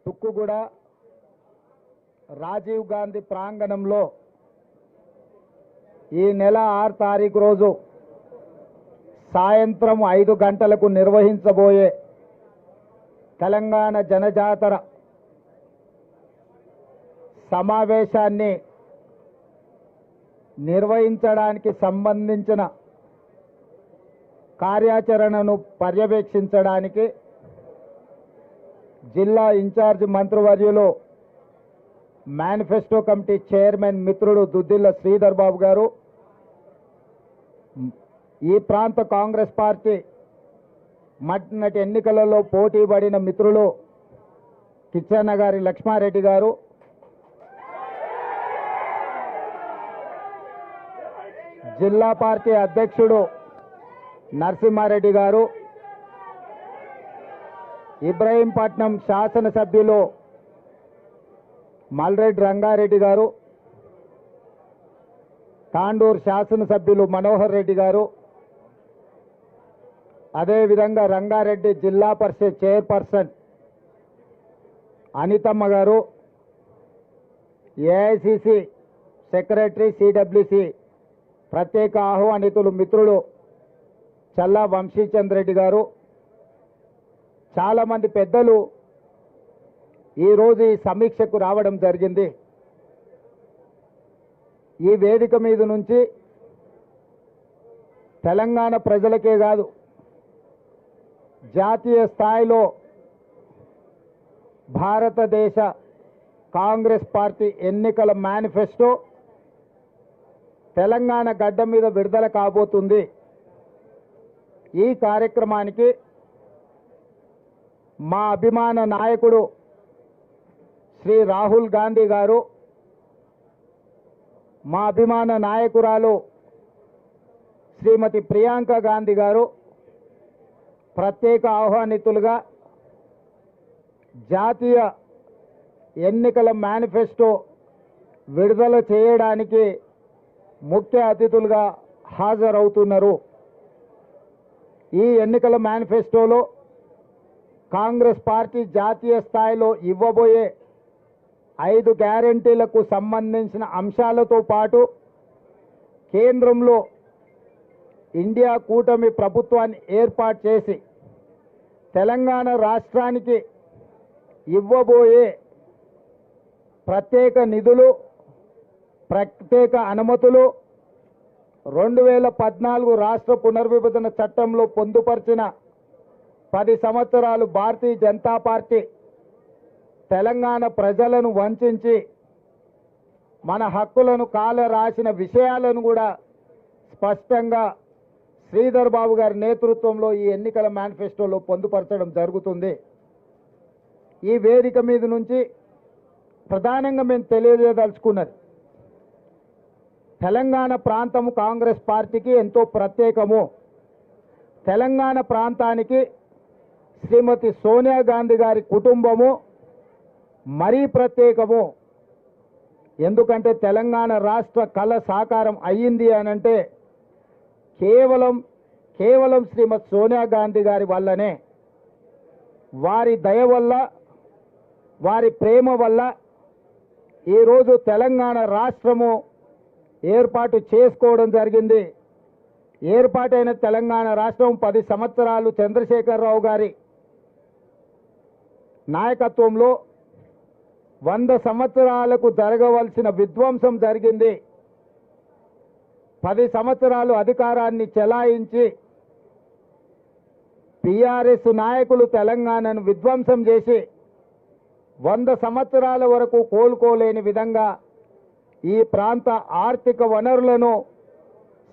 తుక్కుగూడ రాజీవ్ గాంధీ ప్రాంగణంలో ఈ నెల 6 తారీఖు రోజు సాయంత్రం 5 గంటలకు నిర్వహించబోయే తెలంగాణ జనజాతర సమావేశాన్ని నిర్వహించడానికి సంబంధించిన కార్యాచరణను పర్యవేక్షించడానికి జిల్లా ఇన్ఛార్జ్ మంత్రివర్యులు మేనిఫెస్టో కమిటీ చైర్మన్ మిత్రుడు దుద్దిల్ల శ్రీధర్ బాబు గారు, ఈ ప్రాంత కాంగ్రెస్ పార్టీ మొన్నటి ఎన్నికలలో పోటీ పడిన మిత్రులు కిచ్చన్న గారి లక్ష్మారెడ్డి గారు, జిల్లా పార్టీ అధ్యక్షుడు నరసింహారెడ్డి గారు, ఇబ్రహీంపట్నం శాసనసభ్యులు మల్రెడ్డి రంగారెడ్డి గారు, తాండూరు శాసనసభ్యులు మనోహర్ రెడ్డి గారు, అదేవిధంగా రంగారెడ్డి జిల్లా పరిషత్ చైర్పర్సన్ అనితమ్మ గారు, ఏఐసిసి సెక్రటరీ సిడబ్ల్యూసి ప్రత్యేక ఆహ్వానితులు మిత్రులు చల్లా వంశీచంద్ర రెడ్డి గారు, చాలామంది పెద్దలు ఈరోజు ఈ సమీక్షకు రావడం జరిగింది. ఈ వేదిక మీద నుంచి తెలంగాణ ప్రజలకే కాదు, జాతీయ స్థాయిలో భారతదేశ కాంగ్రెస్ పార్టీ ఎన్నికల మేనిఫెస్టో తెలంగాణ గడ్డ మీద విడుదల కాబోతుంది. ఈ కార్యక్రమానికి మా అభిమాన నాయకుడు శ్రీ రాహుల్ గాంధీ గారు, మా అభిమాన నాయకురాలు శ్రీమతి ప్రియాంక గాంధీ గారు ప్రత్యేక ఆహ్వానితులుగా జాతీయ ఎన్నికల మేనిఫెస్టో విడుదల చేయడానికి ముఖ్య అతిథులుగా హాజరవుతున్నారు. ఈ ఎన్నికల మేనిఫెస్టోలో కాంగ్రెస్ పార్టీ జాతీయ స్థాయిలో ఇవ్వబోయే 5 గ్యారెంటీలకు సంబంధించిన అంశాలతో పాటు కేంద్రంలో ఇండియా కూటమి ప్రభుత్వాన్ని ఏర్పాటు చేసి తెలంగాణ రాష్ట్రానికి ఇవ్వబోయే ప్రత్యేక నిధులు, ప్రత్యేక అనుమతులు, 2014 రాష్ట్ర పునర్విభజన చట్టంలో పొందుపరిచిన 10 సంవత్సరాలు భారతీయ జనతా పార్టీ తెలంగాణ ప్రజలను వంచి మన హక్కులను కాలరాసిన విషయాలను కూడా స్పష్టంగా శ్రీధర్ బాబు గారి నేతృత్వంలో ఈ ఎన్నికల మేనిఫెస్టోలో పొందుపరచడం జరుగుతుంది. ఈ వేదిక మీద నుంచి ప్రధానంగా మేము తెలియజేయదలుచుకున్నది, తెలంగాణ ప్రాంతము కాంగ్రెస్ పార్టీకి ఎంతో ప్రత్యేకము. తెలంగాణ ప్రాంతానికి శ్రీమతి సోనియా గాంధీ గారి కుటుంబము మరీ ప్రత్యేకము. ఎందుకంటే తెలంగాణ రాష్ట్ర కళ సాకారం అయ్యింది అనంటే కేవలం శ్రీమతి సోనియా గాంధీ గారి వల్లనే, వారి దయ వల్ల, వారి ప్రేమ వల్ల ఈరోజు తెలంగాణ రాష్ట్రము ఏర్పాటు చేసుకోవడం జరిగింది. ఏర్పాటైన తెలంగాణ రాష్ట్రం 10 సంవత్సరాలు చంద్రశేఖరరావు గారి నాయకత్వంలో 100 సంవత్సరాలకు జరగవలసిన విధ్వంసం జరిగింది. 10 సంవత్సరాలు అధికారాన్ని చెలాయించి టీఆర్ఎస్ నాయకులు తెలంగాణను విధ్వంసం చేసి 100 సంవత్సరాల వరకు కోలుకోలేని విధంగా ఈ ప్రాంత ఆర్థిక వనరులను,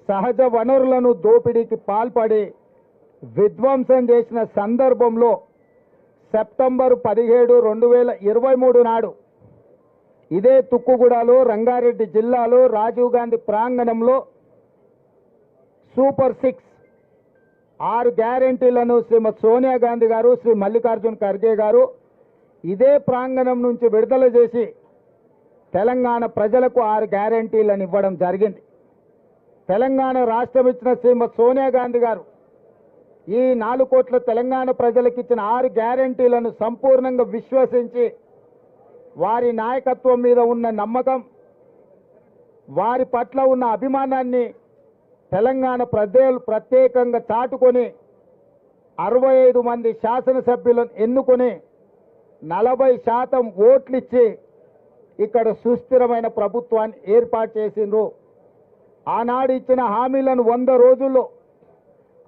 సహజ వనరులను దోపిడీకి పాల్పడి విధ్వంసం చేసిన సందర్భంలో సెప్టెంబర్ 17, 2023 నాడు ఇదే తుక్కుగూడలో రంగారెడ్డి జిల్లాలో రాజీవ్ గాంధీ ప్రాంగణంలో సూపర్ 6 గ్యారెంటీలను శ్రీమతి సోనియా గాంధీ గారు, శ్రీ మల్లికార్జున్ ఖర్గే గారు ఇదే ప్రాంగణం నుంచి విడుదల చేసి తెలంగాణ ప్రజలకు 6 గ్యారెంటీలను ఇవ్వడం జరిగింది. తెలంగాణ రాష్ట్రం ఇచ్చిన శ్రీమతి సోనియా గాంధీ గారు ఈ 4 కోట్ల తెలంగాణ ప్రజలకు ఇచ్చిన 6 గ్యారెంటీలను సంపూర్ణంగా విశ్వసించి వారి నాయకత్వం మీద ఉన్న నమ్మకం, వారి పట్ల ఉన్న అభిమానాన్ని తెలంగాణ ప్రజలు ప్రత్యేకంగా చాటుకొని 65 మంది శాసనసభ్యులను ఎన్నుకొని 40% ఓట్లిచ్చి ఇక్కడ సుస్థిరమైన ప్రభుత్వాన్ని ఏర్పాటు చేసిండ్రు. ఆనాడు ఇచ్చిన హామీలను 100 రోజుల్లో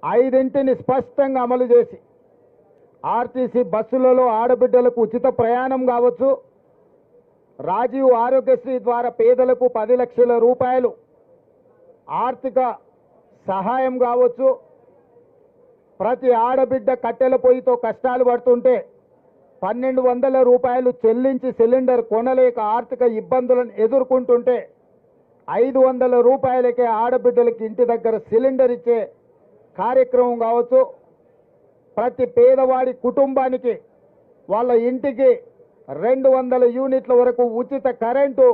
5 స్పష్టంగా అమలు చేసి ఆర్టీసీ బస్సులలో ఆడబిడ్డలకు ఉచిత ప్రయాణం కావచ్చు, రాజీవ్ ఆరోగ్యశ్రీ ద్వారా పేదలకు 10 లక్షల రూపాయలు ఆర్థిక సహాయం కావచ్చు, ప్రతి ఆడబిడ్డ కట్టెల పొయ్యితో కష్టాలు పడుతుంటే 1200 రూపాయలు చెల్లించి సిలిండర్ కొనలేక ఆర్థిక ఇబ్బందులను ఎదుర్కొంటుంటే 500 రూపాయలకే ఆడబిడ్డలకి ఇంటి దగ్గర సిలిండర్ ఇచ్చే కార్యక్రమం కావచ్చు, ప్రతి పేదవాడి కుటుంబానికి వాళ్ళ ఇంటికి 200 యూనిట్ల వరకు ఉచిత కరెంటు,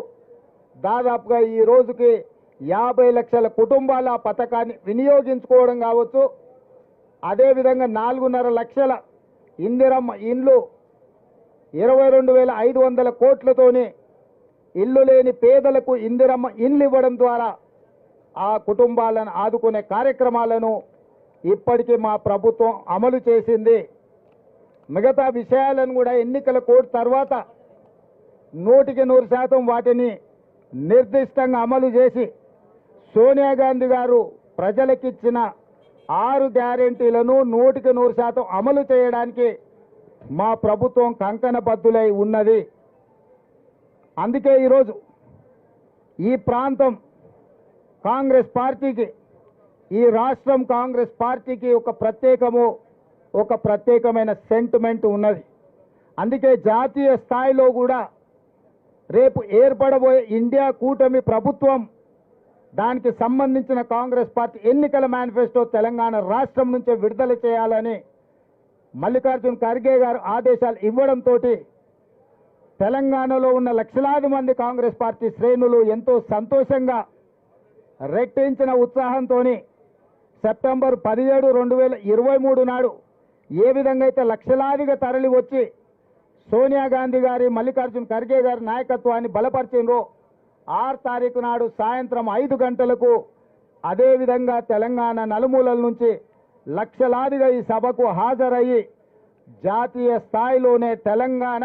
దాదాపుగా ఈ రోజుకి 50 లక్షల కుటుంబాల పథకాన్ని వినియోగించుకోవడం కావచ్చు, అదేవిధంగా 4.5 లక్షల ఇందిరమ్మ ఇండ్లు 22,500 కోట్లతోని ఇల్లు లేని పేదలకు ఇందిరమ్మ ఇండ్లు ఇవ్వడం ద్వారా ఆ కుటుంబాలను ఆదుకునే కార్యక్రమాలను ఇప్పటికీ మా ప్రభుత్వం అమలు చేసింది. మిగతా విషయాలను కూడా ఎన్నికల కోడ్ తర్వాత 100% వాటిని నిర్దిష్టంగా అమలు చేసి సోనియా గాంధీ గారు ప్రజలకిచ్చిన 6 గ్యారెంటీలను 100% అమలు చేయడానికి మా ప్రభుత్వం కంకణబద్ధులై ఉన్నది. అందుకే ఈరోజు ఈ ప్రాంతం కాంగ్రెస్ పార్టీకి, ఈ రాష్ట్రం కాంగ్రెస్ పార్టీకి ఒక ప్రత్యేకమైన సెంటిమెంట్ ఉన్నది. అందుకే జాతీయ స్థాయిలో కూడా రేపు ఏర్పడబోయే ఇండియా కూటమి ప్రభుత్వం, దానికి సంబంధించిన కాంగ్రెస్ పార్టీ ఎన్నికల మేనిఫెస్టో తెలంగాణ రాష్ట్రం నుంచే విడుదల చేయాలని మల్లికార్జున్ ఖర్గే గారు ఆదేశాలు ఇవ్వడంతో తెలంగాణలో ఉన్న లక్షలాది మంది కాంగ్రెస్ పార్టీ శ్రేణులు ఎంతో సంతోషంగా, రెట్టించిన ఉత్సాహంతో సెప్టెంబర్ 17, 2023 నాడు ఏ విధంగా అయితే లక్షలాదిగా తరలి వచ్చి సోనియా గాంధీ గారి, మల్లికార్జున్ ఖర్గే గారి నాయకత్వాన్ని బలపరిచిండ్రో 6 తారీఖు నాడు సాయంత్రం 5 గంటలకు అదేవిధంగా తెలంగాణ నలుమూలల నుంచి లక్షలాదిగా ఈ సభకు హాజరయ్యి జాతీయ స్థాయిలోనే తెలంగాణ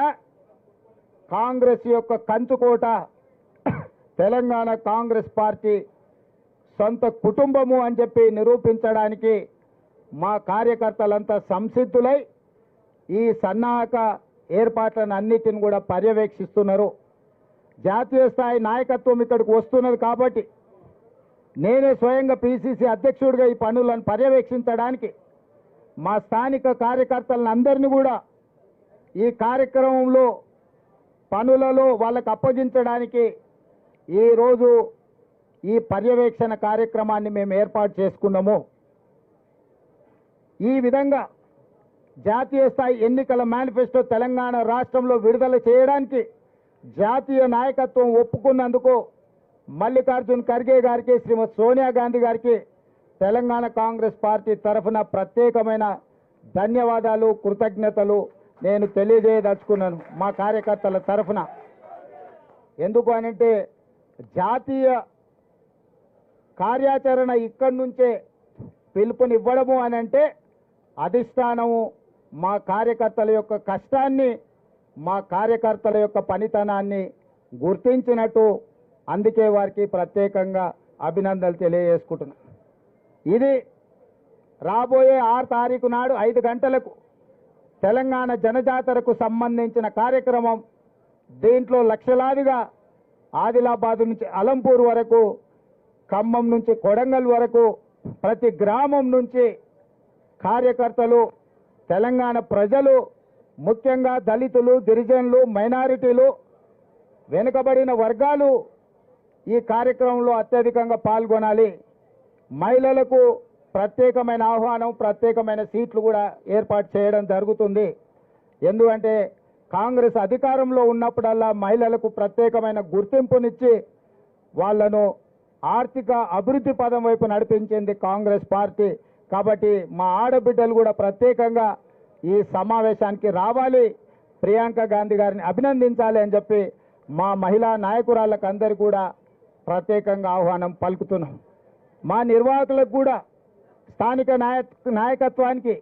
కాంగ్రెస్ యొక్క కంచుకోట, తెలంగాణ కాంగ్రెస్ పార్టీ సొంత కుటుంబము అని చెప్పి నిరూపించడానికి మా కార్యకర్తలంతా సంసిద్ధులై ఈ సన్నాహక ఏర్పాట్లను అన్నిటిని కూడా పర్యవేక్షిస్తున్నారు. జాతీయ స్థాయి నాయకత్వం ఇక్కడికి వస్తున్నది కాబట్టి నేనే స్వయంగా పిసిసి అధ్యక్షుడిగా ఈ పనులను పర్యవేక్షించడానికి మా స్థానిక కార్యకర్తలను అందరినీ కూడా ఈ కార్యక్రమంలో పనులలో వాళ్ళకు అప్పగించడానికి ఈరోజు ఈ పర్యవేక్షణ కార్యక్రమాన్ని మేము ఏర్పాటు చేసుకున్నాము. ఈ విధంగా జాతీయ స్థాయి ఎన్నికల మేనిఫెస్టో తెలంగాణ రాష్ట్రంలో విడుదల చేయడానికి జాతీయ నాయకత్వం ఒప్పుకున్నందుకు మల్లికార్జున్ ఖర్గే గారికి, శ్రీమతి సోనియా గాంధీ గారికి తెలంగాణ కాంగ్రెస్ పార్టీ తరఫున ప్రత్యేకమైన ధన్యవాదాలు, కృతజ్ఞతలు నేను తెలియజేయదలుచుకున్నాను మా కార్యకర్తల తరఫున. ఎందుకు అనంటే జాతీయ కార్యాచరణ ఇక్కడి నుంచే పిలుపునివ్వడము అనంటే అధిష్టానము మా కార్యకర్తల యొక్క కష్టాన్ని, మా కార్యకర్తల యొక్క పనితనాన్ని గుర్తించినట్టు, అందుకే వారికి ప్రత్యేకంగా అభినందనలు తెలియజేసుకుంటున్నాను. ఇది రాబోయే 6 తారీఖు నాడు 5 గంటలకు తెలంగాణ జనజాతరకు సంబంధించిన కార్యక్రమం. దీంట్లో లక్షలాదిగా ఆదిలాబాద్ నుంచి అలంపూర్ వరకు, ఖమ్మం నుంచి కొడంగల్ వరకు ప్రతి గ్రామం నుంచి కార్యకర్తలు, తెలంగాణ ప్రజలు, ముఖ్యంగా దళితులు, గిరిజనులు, మైనారిటీలు, వెనుకబడిన వర్గాలు ఈ కార్యక్రమంలో అత్యధికంగా పాల్గొనాలి. మహిళలకు ప్రత్యేకమైన ఆహ్వానం, ప్రత్యేకమైన సీట్లు కూడా ఏర్పాటు చేయడం జరుగుతుంది. ఎందుకంటే కాంగ్రెస్ అధికారంలో ఉన్నప్పుడల్లా మహిళలకు ప్రత్యేకమైన గుర్తింపునిచ్చి వాళ్లను ఆర్థిక అభివృద్ధి పదం వైపు నడిపించింది కాంగ్రెస్ పార్టీ. కాబట్టి మా ఆడబిడ్డలు కూడా ప్రత్యేకంగా ఈ సమావేశానికి రావాలి. ప్రియాంక గాంధీ గారిని అభినందించాలి అని చెప్పి మా మహిళా నాయకురాళ్ళకు అందరు కూడా ప్రత్యేకంగా ఆహ్వానం పలుకుతున్నాం. మా నిర్వాహకులకు కూడా స్థానిక నాయకత్వానికి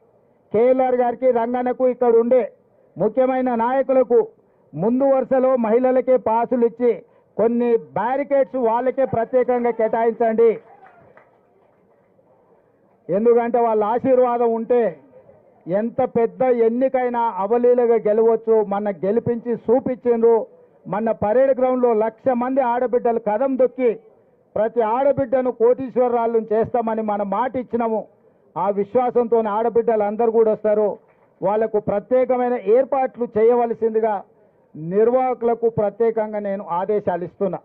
కేఎల్ఆర్ గారికి, రంగన్నకు, ఇక్కడ ఉండే ముఖ్యమైన నాయకులకు ముందు వరుసలో మహిళలకే పాసులు ఇచ్చి కొన్ని బ్యారికేడ్స్ వాళ్ళకే ప్రత్యేకంగా కేటాయించండి. ఎందుకంటే వాళ్ళ ఆశీర్వాదం ఉంటే ఎంత పెద్ద ఎన్నికైనా అవలీలగా గెలవచ్చు. మన గెలిపించి చూపించిండ్రు. మన పరేడ్ గ్రౌండ్లో 1,00,000 మంది ఆడబిడ్డలు కదం దొక్కి ప్రతి ఆడబిడ్డను కోటీశ్వరరాళ్ళను చేస్తామని మనం మాట ఇచ్చినాము. ఆ విశ్వాసంతో ఆడబిడ్డలు అందరూ కూడా వస్తారు. వాళ్లకు ప్రత్యేకమైన ఏర్పాట్లు చేయవలసిందిగా నిర్వాహకులకు ప్రత్యేకంగా నేను ఆదేశాలు ఇస్తున్నా.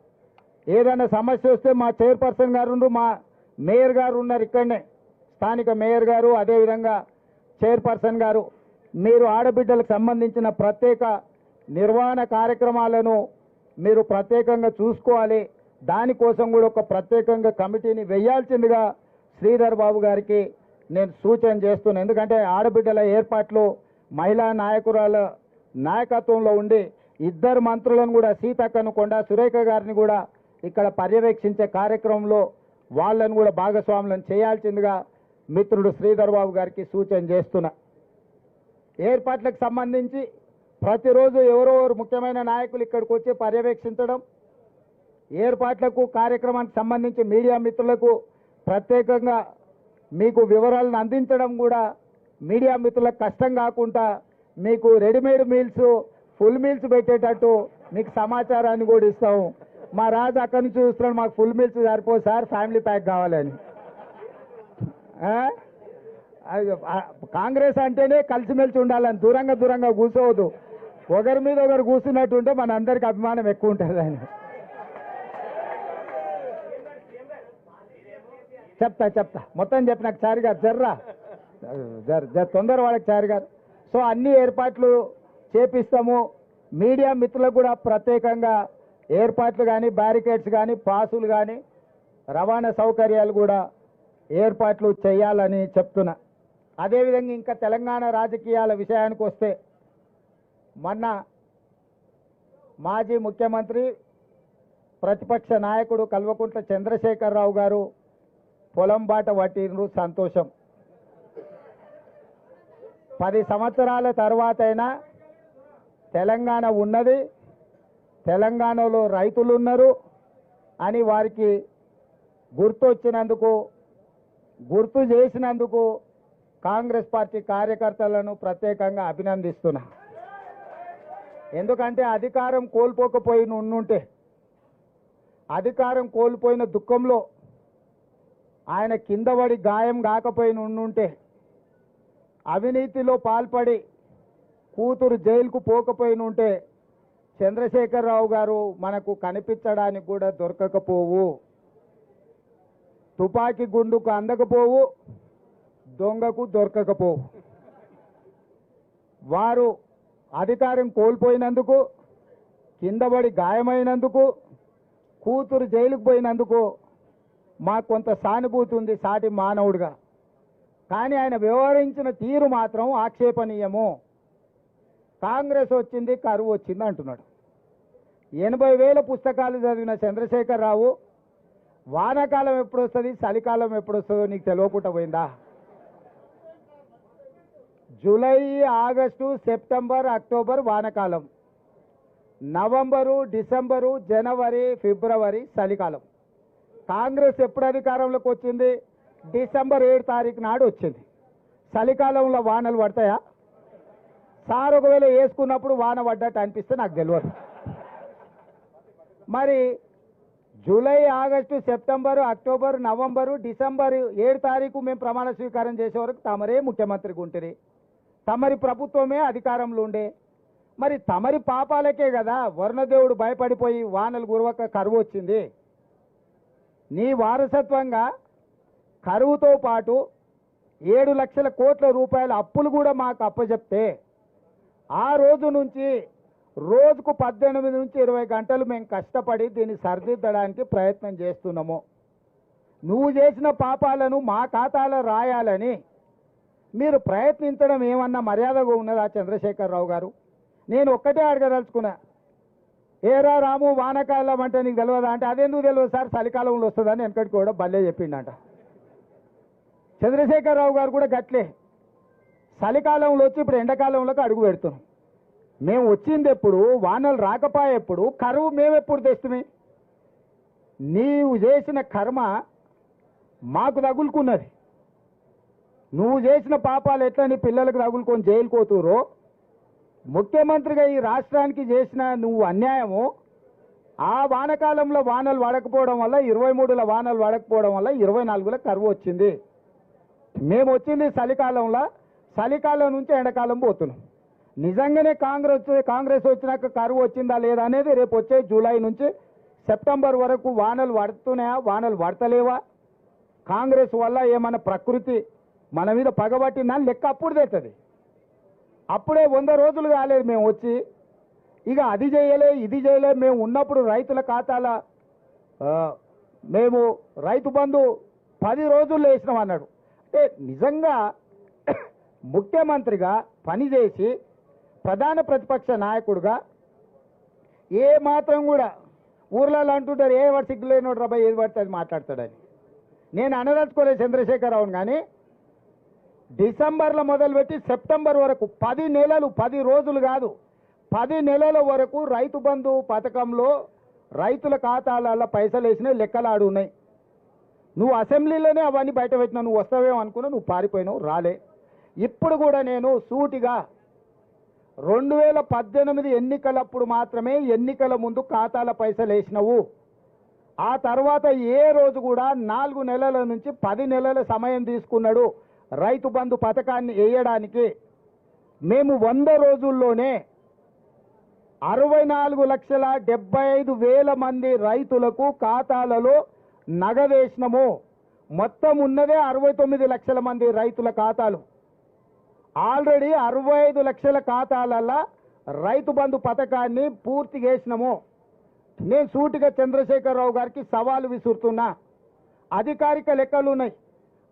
ఏదైనా సమస్య వస్తే మా చైర్పర్సన్ గారు, మా మేయర్ గారు ఉన్నారు ఇక్కడనే, స్థానిక మేయర్ గారు, అదేవిధంగా చైర్పర్సన్ గారు, మీరు ఆడబిడ్డలకు సంబంధించిన ప్రత్యేక నిర్వహణ కార్యక్రమాలను మీరు ప్రత్యేకంగా చూసుకోవాలి. దానికోసం కూడా ఒక ప్రత్యేకంగా కమిటీని వేయాల్సిందిగా శ్రీధర్ బాబు గారికి నేను సూచన చేస్తున్నాను. ఎందుకంటే ఆడబిడ్డల ఏర్పాట్లు మహిళా నాయకురాల నాయకత్వంలో ఉండి 2 మంత్రులను కూడా, సీతక్కను, కొండా సురేఖ గారిని కూడా ఇక్కడ పర్యవేక్షించే కార్యక్రమంలో వాళ్ళను కూడా భాగస్వాములను చేయాల్సిందిగా మిత్రుడు శ్రీధర్ బాబు గారికి సూచన చేస్తున్నా. ఏర్పాట్లకు సంబంధించి ప్రతిరోజు ఎవరెవరు ముఖ్యమైన నాయకులు ఇక్కడికి వచ్చి పర్యవేక్షించడం, ఏర్పాట్లకు కార్యక్రమానికి సంబంధించి మీడియా మిత్రులకు ప్రత్యేకంగా మీకు వివరాలను అందించడం కూడా మీడియా మిత్రులకు కష్టం కాకుండా మీకు రెడీమేడ్ మీల్స్, ఫుల్ మీల్స్ పెట్టేటట్టు మీకు సమాచారాన్ని కూడా ఇస్తాము. మా రాజు అక్కడి నుంచి చూస్తున్నాడు, మాకు ఫుల్ మీల్స్ సరిపోదు సార్, ఫ్యామిలీ ప్యాక్ కావాలని. కాంగ్రెస్ అంటేనే కలిసిమెలిసి ఉండాలని, దూరంగా దూరంగా కూర్చోవద్దు. ఒకరి మీద ఒకరు కూర్చున్నట్టుంటే మన అందరికి అభిమానం ఎక్కువ ఉంటుంది అని చెప్తా మొత్తం చెప్పినాక చారి గారు జర్రా తొందర వాళ్ళకి చారి గారు. సో అన్ని ఏర్పాట్లు చేపిస్తాము. మీడియా మిత్రులకు కూడా ప్రత్యేకంగా ఏర్పాట్లు కానీ, బ్యారికేడ్స్ కానీ, పాసులు కానీ, రవాణా సౌకర్యాలు కూడా ఏర్పాట్లు చేయాలని చెప్తున్నా. అదేవిధంగా ఇంకా తెలంగాణ రాజకీయాల విషయానికి వస్తే, మొన్న మాజీ ముఖ్యమంత్రి ప్రతిపక్ష నాయకుడు కల్వకుంట్ల చంద్రశేఖరరావు గారు పొలం బాట పట్టినరు, సంతోషం. 10 సంవత్సరాల తర్వాతైనా తెలంగాణ ఉన్నది, తెలంగాణలో రైతులు ఉన్నారు అని వారికి గుర్తొచ్చినందుకు, గుర్తు చేసినందుకు కాంగ్రెస్ పార్టీ కార్యకర్తలను ప్రత్యేకంగా అభినందిస్తున్నా. ఎందుకంటే అధికారం కోల్పోకపోయి ఉండుంటే, అధికారం కోల్పోయిన దుఃఖంలో ఆయన కింద పడి గాయం కాకపోయి ఉండుంటే, అవినీతిలో పాల్పడి కూతురు జైలుకు పోకపోయి ఉంటే చంద్రశేఖరరావు గారు మనకు కనిపించడానికి కూడా దొరకకపోవు. తుపాకీ గుండుకు అందకపోవు, దొంగకు దొరకకపోవు. వారు అధికారం కోల్పోయినందుకు, కిందపడి గాయమైనందుకు, కూతురు జైలుకు పోయినందుకు మాకు కొంత సానుభూతి ఉంది సాటి మానవుడిగా. కానీ ఆయన వ్యవహరించిన తీరు మాత్రం ఆక్షేపణీయము. కాంగ్రెస్ వచ్చింది, కరువు వచ్చింది అంటున్నాడు. 80,000 పుస్తకాలు చదివిన చంద్రశేఖరరావు వానాకాలం ఎప్పుడు వస్తుంది, చలికాలం ఎప్పుడు వస్తుందో నీకు తెలియకుండా పోయిందా? జూలై, ఆగస్టు, సెప్టెంబర్, అక్టోబర్ వానాకాలం, నవంబరు, డిసెంబరు, జనవరి, ఫిబ్రవరి చలికాలం. కాంగ్రెస్ ఎప్పుడు అధికారంలోకి వచ్చింది? డిసెంబర్ 7 తారీఖు నాడు వచ్చింది. చలికాలంలో వానలు పడతాయా? సార్ ఒకవేళ వేసుకున్నప్పుడు వాన పడ్డట్టు అనిపిస్తే నాకు తెలియదు. మరి July, August, September, October, November, December 7 తారీఖు మేము ప్రమాణ స్వీకారం చేసే వరకు తమరే ముఖ్యమంత్రిగా ఉంటుంది, తమరి ప్రభుత్వమే అధికారంలో ఉండే. మరి తమరి పాపాలకే కదా వరుణదేవుడు భయపడిపోయి వానలు గురవక కరువు వచ్చింది. నీ వారసత్వంగా కరువుతో పాటు 7 లక్షల కోట్ల రూపాయల అప్పులు కూడా మాకు అప్పచెప్తే, ఆ రోజు నుంచి రోజుకు 18 నుంచి 20 గంటలు మేము కష్టపడి దీన్ని సరిదిద్దడానికి ప్రయత్నం చేస్తున్నాము. నువ్వు చేసిన పాపాలను మా ఖాతాలో రాయాలని మీరు ప్రయత్నించడం ఏమన్నా మర్యాదగా ఉన్నదా చంద్రశేఖరరావు గారు? నేను ఒక్కటే అడగదలుచుకున్నా, ఏరా రాము వానకాలం అంటే నీకు తెలియదా అంటే అదెందుకు తెలియదు సార్ చలికాలంలో వస్తుందని వెనకటికి కూడా భలే చెప్పిండంట. చంద్రశేఖరరావు గారు కూడా గట్లే చలికాలంలో వచ్చి ఇప్పుడు ఎండాకాలంలోకి అడుగు పెడుతున్నాం. మేము వచ్చింది ఎప్పుడు, వానలు రాకపోయే ఎప్పుడు, కరువు మేమెప్పుడు తెస్తుమే. నీవు చేసిన కర్మ మాకు తగులుకున్నది. నువ్వు చేసిన పాపాలు ఎట్లా నీ పిల్లలకు తగులుకొని జైలు కోతురో, ముఖ్యమంత్రిగా ఈ రాష్ట్రానికి చేసిన నువ్వు అన్యాయము, ఆ వానకాలంలో వానలు పడకపోవడం వల్ల 23లో వానలు పడకపోవడం వల్ల 24లో కరువు వచ్చింది. మేము వచ్చింది చలికాలంలో, చలికాలం నుంచి ఎండాకాలం పోతున్నాం. నిజంగానే కాంగ్రెస్ వచ్చినాక కరువు వచ్చిందా లేదా అనేది రేపు వచ్చే జూలై నుంచి సెప్టెంబర్ వరకు వానలు పడుతున్నాయా, వానలు పడతలేవా, కాంగ్రెస్ వల్ల ఏమన్నా ప్రకృతి మన మీద పగబట్టిందా లెక్క అప్పుడు తెస్తుంది. అప్పుడే 100 రోజులు కాలేదు మేము వచ్చి, ఇక అది చేయలే ఇది చేయలే. మేము ఉన్నప్పుడు రైతుల ఖాతాల మేము రైతు బంధు 10 రోజుల్లో వేసినాం అన్నాడు. అంటే నిజంగా ముఖ్యమంత్రిగా పనిచేసి ప్రధాన ప్రతిపక్ష నాయకుడిగా ఏ మాత్రం కూడా ఊర్లలో అంటుంటారు ఏ వాడు సిగ్గులేనోడు రాబాయి ఏది పడితే అది మాట్లాడతాడని. నేను అనదలుచుకోలేదు చంద్రశేఖరరావుని, కానీ డిసెంబర్లో మొదలుపెట్టి సెప్టెంబర్ వరకు 10 నెలలు, 10 రోజులు కాదు 10 నెలల వరకు రైతు బంధు పథకంలో రైతుల ఖాతాలలో పైసలు వేసిన లెక్కలు ఆడు ఉన్నాయి. నువ్వు అసెంబ్లీలోనే అవన్నీ బయట పెట్టినావు. నువ్వు వస్తావేమో అనుకున్నా, నువ్వు పారిపోయినావు, రాలే. ఇప్పుడు కూడా నేను సూటిగా 2018 ఎన్నికలప్పుడు మాత్రమే ఎన్నికల ముందు ఖాతాల పైసలు వేసినావు. ఆ తర్వాత ఏ రోజు కూడా 4 నెలల నుంచి 10 నెలల సమయం తీసుకున్నాడు రైతు బంధు పథకాన్ని వేయడానికి. మేము 100 రోజుల్లోనే 64,75,000 మంది రైతులకు ఖాతాలలో నగదేసినాము. మొత్తం ఉన్నదే 69 లక్షల మంది రైతుల ఖాతాలు. ఆల్రెడీ 65 లక్షల ఖాతాలలో రైతు బంధు పథకాన్ని పూర్తి చేసినాము. నేను సూటిగా చంద్రశేఖరరావు గారికి సవాలు విసురుతున్నా. అధికారిక లెక్కలు ఉన్నాయి.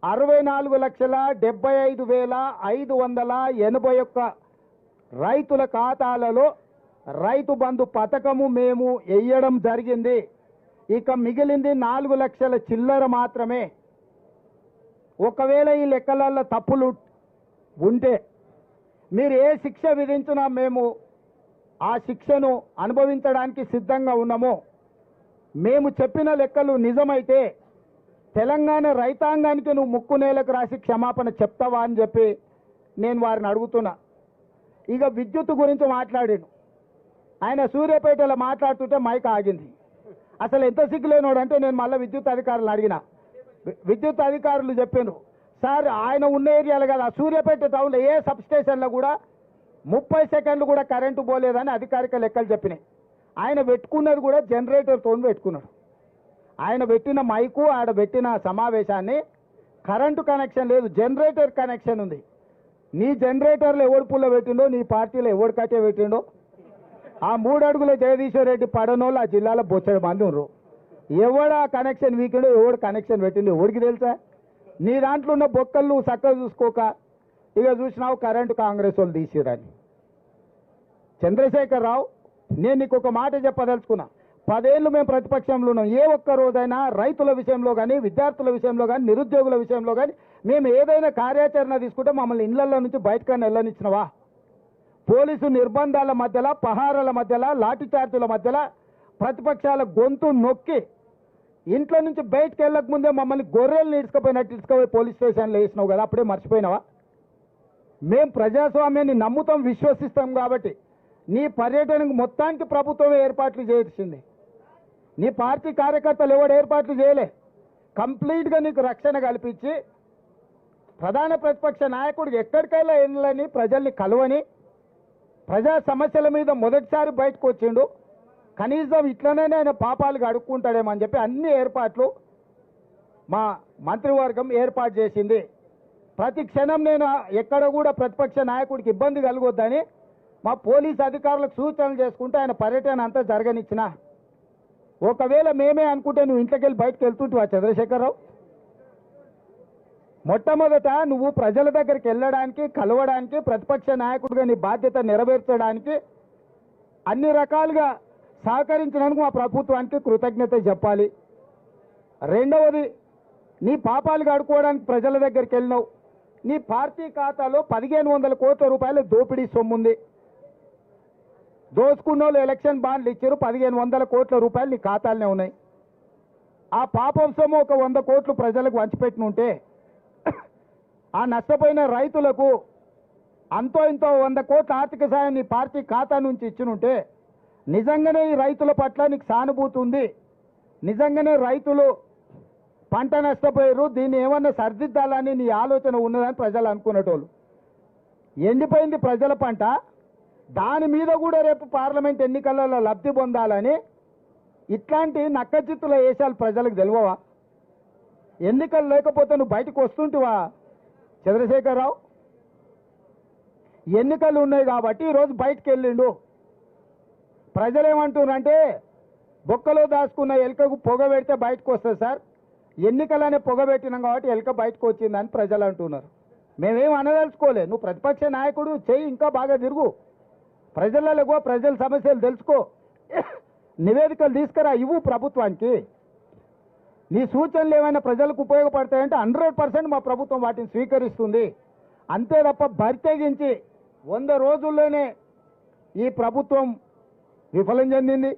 64,75,581 రైతుల ఖాతాలలో రైతు బంధు పథకము మేము వేయడం జరిగింది. ఇక మిగిలింది 4 లక్షల చిల్లర మాత్రమే. ఒకవేళ ఈ లెక్కలలో తప్పులు ఉంటే మీరు ఏ శిక్ష విధించినా మేము ఆ శిక్షను అనుభవించడానికి సిద్ధంగా ఉన్నాము. మేము చెప్పిన లెక్కలు నిజమైతే తెలంగాణ రైతాంగానికి నువ్వు ముక్కు నేలకు రాసి క్షమాపణ చెప్తావా అని చెప్పి నేను వారిని అడుగుతున్నా. ఇక విద్యుత్ గురించి మాట్లాడాడు ఆయన. సూర్యాపేటలో మాట్లాడుతుంటే మైక్ ఆగింది. అసలు ఎంత సిగ్గులేనోడంటే నేను మళ్ళీ విద్యుత్ అధికారులు అడిగిన. విద్యుత్ అధికారులు చెప్పాను, సార్ ఆయన ఉన్న ఏరియాలో కదా సూర్యాపేట టౌన్లో ఏ సబ్ స్టేషన్లో కూడా 30 సెకండ్లు కూడా కరెంటు పోలేదని అధికారిక లెక్కలు చెప్పినాయి. ఆయన పెట్టుకున్నది కూడా జనరేటర్తో పెట్టుకున్నాడు. ఆయన పెట్టిన మైకు ఆడ పెట్టిన సమావేశాన్ని కరెంటు కనెక్షన్ లేదు, జనరేటర్ కనెక్షన్ ఉంది. నీ జనరేటర్లో ఎవడు పుల్ల పెట్టిండో, నీ పార్టీలో ఎవడు కట్టే పెట్టిండో, ఆ 3 అడుగుల జగదీశ్వర్ రెడ్డి పడనోళ్ళు ఆ జిల్లాలో బొచ్చడి మంది ఉన్నారు. ఎవడు ఆ కనెక్షన్ వీకిండో, ఎవడు కనెక్షన్ పెట్టిండో ఎవడికి తెలుసా? నీ దాంట్లో ఉన్న బొక్కలు నువ్వు చక్కగా చూసుకోక ఇక చూసినావు కరెంటు కాంగ్రెస్ వాళ్ళు తీసిరని. చంద్రశేఖరరావు, నేను నీకు ఒక మాట చెప్పదలుచుకున్నా. 10 ఏళ్ళు మేము ప్రతిపక్షంలో ఉన్నాం. ఏ ఒక్క రోజైనా రైతుల విషయంలో కానీ, విద్యార్థుల విషయంలో కానీ, నిరుద్యోగుల విషయంలో కానీ మేము ఏదైనా కార్యాచరణ తీసుకుంటే మమ్మల్ని ఇళ్లలో నుంచి బయటకన్నా వెళ్ళనిచ్చినవా? పోలీసు నిర్బంధాల మధ్యలో, పహారాల మధ్యలో, లాఠీ చార్జీల మధ్యలో ప్రతిపక్షాల గొంతు నొక్కి ఇంట్లో నుంచి బయటకు వెళ్ళక ముందే మమ్మల్ని గొర్రెలు ఇసుకపోయినట్టు ఇసుకపోయి పోలీస్ స్టేషన్లో వేసినావు కదా, అప్పుడే మర్చిపోయినావా? మేము ప్రజాస్వామ్యాన్ని నమ్ముతాం, విశ్వసిస్తాం కాబట్టి నీ పర్యటనకు మొత్తానికి ప్రభుత్వమే ఏర్పాట్లు చేసింది. నీ పార్టీ కార్యకర్తలు ఎవడు ఏర్పాట్లు చేయలే. కంప్లీట్గా నీకు రక్షణ కల్పించి ప్రధాన ప్రతిపక్ష నాయకుడు ఎక్కడికైనా వెళ్ళని, ప్రజల్ని కలవని, ప్రజా సమస్యల మీద మొదటిసారి బయటకు వచ్చిండు. కనీసం ఇట్లనే ఆయన పాపాలు అడుక్కుంటాడేమో అని చెప్పి అన్ని ఏర్పాట్లు మా మంత్రివర్గం ఏర్పాటు చేసింది. ప్రతి క్షణం నేను ఎక్కడ కూడా ప్రతిపక్ష నాయకుడికి ఇబ్బంది కలగొద్దని మా పోలీస్ అధికారులకు సూచనలు చేసుకుంటే ఆయన పర్యటన అంతా జరగనిచ్చిన. ఒకవేళ మేమే అనుకుంటే నువ్వు ఇంట్లోకి వెళ్ళి బయటకు వెళ్తుంటావా చంద్రశేఖరరావు? మొట్టమొదట నువ్వు ప్రజల దగ్గరికి వెళ్ళడానికి, కలవడానికి, ప్రతిపక్ష నాయకుడిగా నీ బాధ్యత నెరవేర్చడానికి అన్ని రకాలుగా సహకరించినందుకు మా ప్రభుత్వానికి కృతజ్ఞత చెప్పాలి. రెండవది, నీ పాపాలు కడుక్కోవడానికి ప్రజల దగ్గరికి వెళ్ళినావు. నీ పార్టీ ఖాతాలో 1500 కోట్ల రూపాయల దోపిడీ సొమ్ముంది. దోచుకున్నోళ్ళు ఎలక్షన్ బాండ్లు ఇచ్చారు, 1500 కోట్ల రూపాయలు నీ ఖాతాలనే ఉన్నాయి. ఆ పాపం సొమ్ము ఒక 100 కోట్లు ప్రజలకు వంచిపెట్టినుంటే ఆ నష్టపోయిన రైతులకు అంతో ఇంతో 100 కోట్ల ఆర్థిక సాయం నీ పార్టీ ఖాతా నుంచి ఇచ్చినుంటే నిజంగానే ఈ రైతుల పట్ల నీకు సానుభూతి ఉంది, నిజంగానే రైతులు పంట నష్టపోయారు, దీన్ని ఏమన్నా సరిదిద్దాలని నీ ఆలోచన ఉన్నదని ప్రజలు అనుకునేటోళ్ళు. ఎండిపోయింది ప్రజల పంట, దాని మీద కూడా రేపు పార్లమెంట్ ఎన్నికలలో లబ్ధి పొందాలని ఇట్లాంటి నక్కచిత్తుల వేషాలు ప్రజలకు తెలియవా? ఎన్నికలు లేకపోతే నువ్వు బయటకు వస్తుంటివా చంద్రశేఖరరావు? ఎన్నికలు ఉన్నాయి కాబట్టి ఈరోజు బయటకు వెళ్ళిండు. ప్రజలు ఏమంటున్నారంటే బొక్కలో దాచుకున్న ఎలుకకు పొగ పెడితే బయటకు వస్తుంది సార్, ఎన్నికలనే పొగ పెట్టినాం కాబట్టి ఎలుక బయటకు వచ్చిందని ప్రజలు అంటున్నారు. మేమేం అనదలుచుకోలే, నువ్వు ప్రతిపక్ష నాయకుడు చెయ్యి, ఇంకా బాగా తిరుగు, ప్రజలలో ప్రజల సమస్యలు తెలుసుకో, నివేదికలు తీసుకురా, ఇవ్వు ప్రభుత్వానికి. నీ సూచనలు ఏమైనా ప్రజలకు ఉపయోగపడతాయంటే 100% మా ప్రభుత్వం వాటిని స్వీకరిస్తుంది. అంతే తప్ప బరితెగించి 100 రోజుల్లోనే ఈ ప్రభుత్వం విఫలం చెందింది,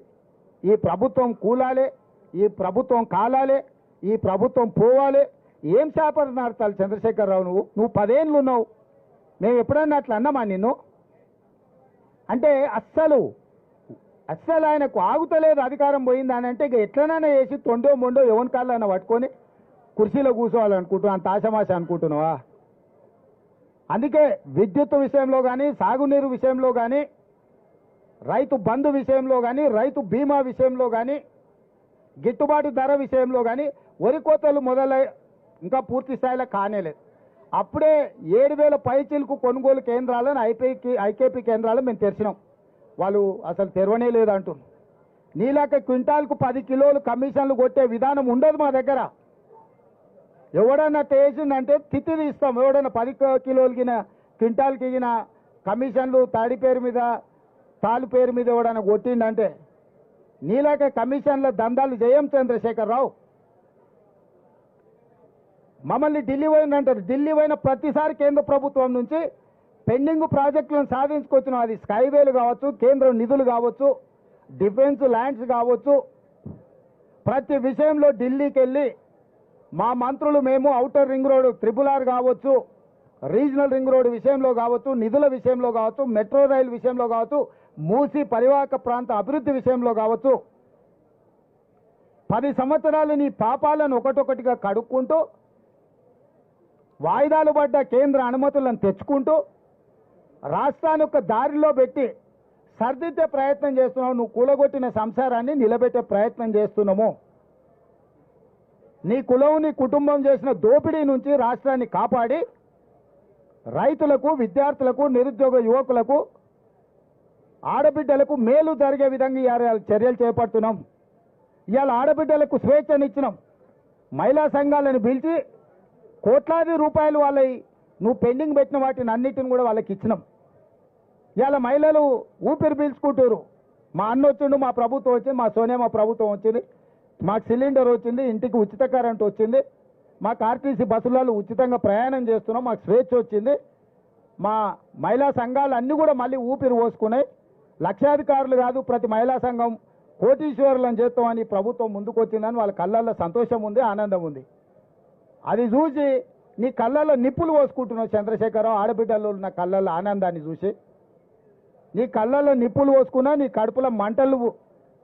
ఈ ప్రభుత్వం కూలాలే, ఈ ప్రభుత్వం కాలాలే, ఈ ప్రభుత్వం పోవాలి, ఏం శాపలు నడతాలి చంద్రశేఖరరావు? నువ్వు 10 ఏళ్ళు ఉన్నావు, మేము ఎప్పుడన్నా అట్లా అన్నామా నిన్ను? అంటే అస్సలు ఆయనకు ఆగుతలేదు, అధికారం పోయింది అని అంటే ఇక ఎట్లనైనా వేసి తొండో మొండో ఎవరి కాళ్ళైనా పట్టుకొని కుర్చీలో కూర్చోవాలనుకుంటున్నావు, అంత ఆశమాశ అనుకుంటున్నావా? అందుకే విద్యుత్ విషయంలో కానీ, సాగునీరు విషయంలో కానీ, రైతు బంధు విషయంలో కానీ, రైతు బీమా విషయంలో కానీ, గిట్టుబాటు ధర విషయంలో కానీ వరి కోతలు మొదలై ఇంకా పూర్తి స్థాయిలో కానేలేదు. అప్పుడే 7000 పైచీలకు కొనుగోలు కేంద్రాలను ఐకేపీ కేంద్రాలు మేము తెరిచినాం, వాళ్ళు అసలు తెరవనే లేదంటున్నారు. నీలాక క్వింటాల్కు 10 కిలోలు కమిషన్లు కొట్టే విధానం ఉండదు మా దగ్గర. ఎవడన్నా చేసిందంటే తిత్తి తీస్తాం. ఎవడన్నా 10 కిలోలు గిన క్వింటాల్కి గిన కమిషన్లు తాడి పేరు మీద తాలు పేరు మీద ఎవడన్నా కొట్టిండంటే నీలాక కమిషన్ల దందాలు చేయం చంద్రశేఖరరావు. మమ్మల్ని ఢిల్లీ పోయిందంటారు, ఢిల్లీ పోయిన ప్రతిసారి కేంద్ర ప్రభుత్వం నుంచి పెండింగ్ ప్రాజెక్టులను సాధించుకొచ్చినాం. అది స్కైవేలు కావచ్చు, కేంద్ర నిధులు కావచ్చు, డిఫెన్స్ ల్యాండ్స్ కావచ్చు, ప్రతి విషయంలో ఢిల్లీకి వెళ్ళి మా మంత్రులు మేము ఔటర్ రింగ్ రోడ్ RRR కావచ్చు, రీజనల్ రింగ్ రోడ్ విషయంలో కావచ్చు, నిధుల విషయంలో కావచ్చు, మెట్రో రైలు విషయంలో కావచ్చు, మూసి పరివాహక ప్రాంత అభివృద్ధి విషయంలో కావచ్చు, 10 సంవత్సరాలు నీ పాపాలను ఒకటొకటిగా కడుక్కుంటూ వాయిదాలు పడ్డ కేంద్ర అనుమతులను తెచ్చుకుంటూ రాష్ట్రాన్ని ఒక దారిలో పెట్టి సర్దిద్దే ప్రయత్నం చేస్తున్నావు. నువ్వు కూలగొట్టిన సంసారాన్ని నిలబెట్టే ప్రయత్నం చేస్తున్నాము. నీ కులం, నీ కుటుంబం చేసిన దోపిడీ నుంచి రాష్ట్రాన్ని కాపాడి రైతులకు, విద్యార్థులకు, నిరుద్యోగ యువకులకు, ఆడబిడ్డలకు మేలు జరిగే విధంగా ఇవాళ చర్యలు చేపడుతున్నాం. ఇవాళ ఆడబిడ్డలకు స్వేచ్ఛనిచ్చినాం. మహిళా సంఘాలను పిలిచి కోట్లాది రూపాయలు వాళ్ళవి నువ్వు పెండింగ్ పెట్టిన వాటిని అన్నిటిని కూడా వాళ్ళకి ఇచ్చినాం. ఇవాళ మహిళలు ఊపిరి పీల్చుకుంటారు. మా అన్న వచ్చిండు, మా ప్రభుత్వం వచ్చింది, మా సోనియా మా ప్రభుత్వం వచ్చింది, మాకు సిలిండర్ వచ్చింది, ఇంటికి ఉచిత కరెంట్ వచ్చింది, మాకు ఆర్టీసీ బస్సులలో ఉచితంగా ప్రయాణం చేస్తున్నాం, మాకు స్వేచ్ఛ వచ్చింది. మా మహిళా సంఘాలు అన్నీ కూడా మళ్ళీ ఊపిరి పోసుకున్నాయి. లక్షాధికారులు కాదు, ప్రతి మహిళా సంఘం కోటీశ్వరులను చేస్తామని ప్రభుత్వం ముందుకు వచ్చిందని వాళ్ళ కళ్ళల్లో సంతోషం ఉంది, ఆనందం ఉంది. అది చూసి నీ కళ్ళల్లో నిప్పులు పోసుకుంటున్నావు చంద్రశేఖరరావు. ఆడబిడ్డల్లో ఉన్న కళ్ళల్లో ఆనందాన్ని చూసి నీ కళ్ళల్లో నిప్పులు పోసుకున్నా, నీ కడుపులో మంటలు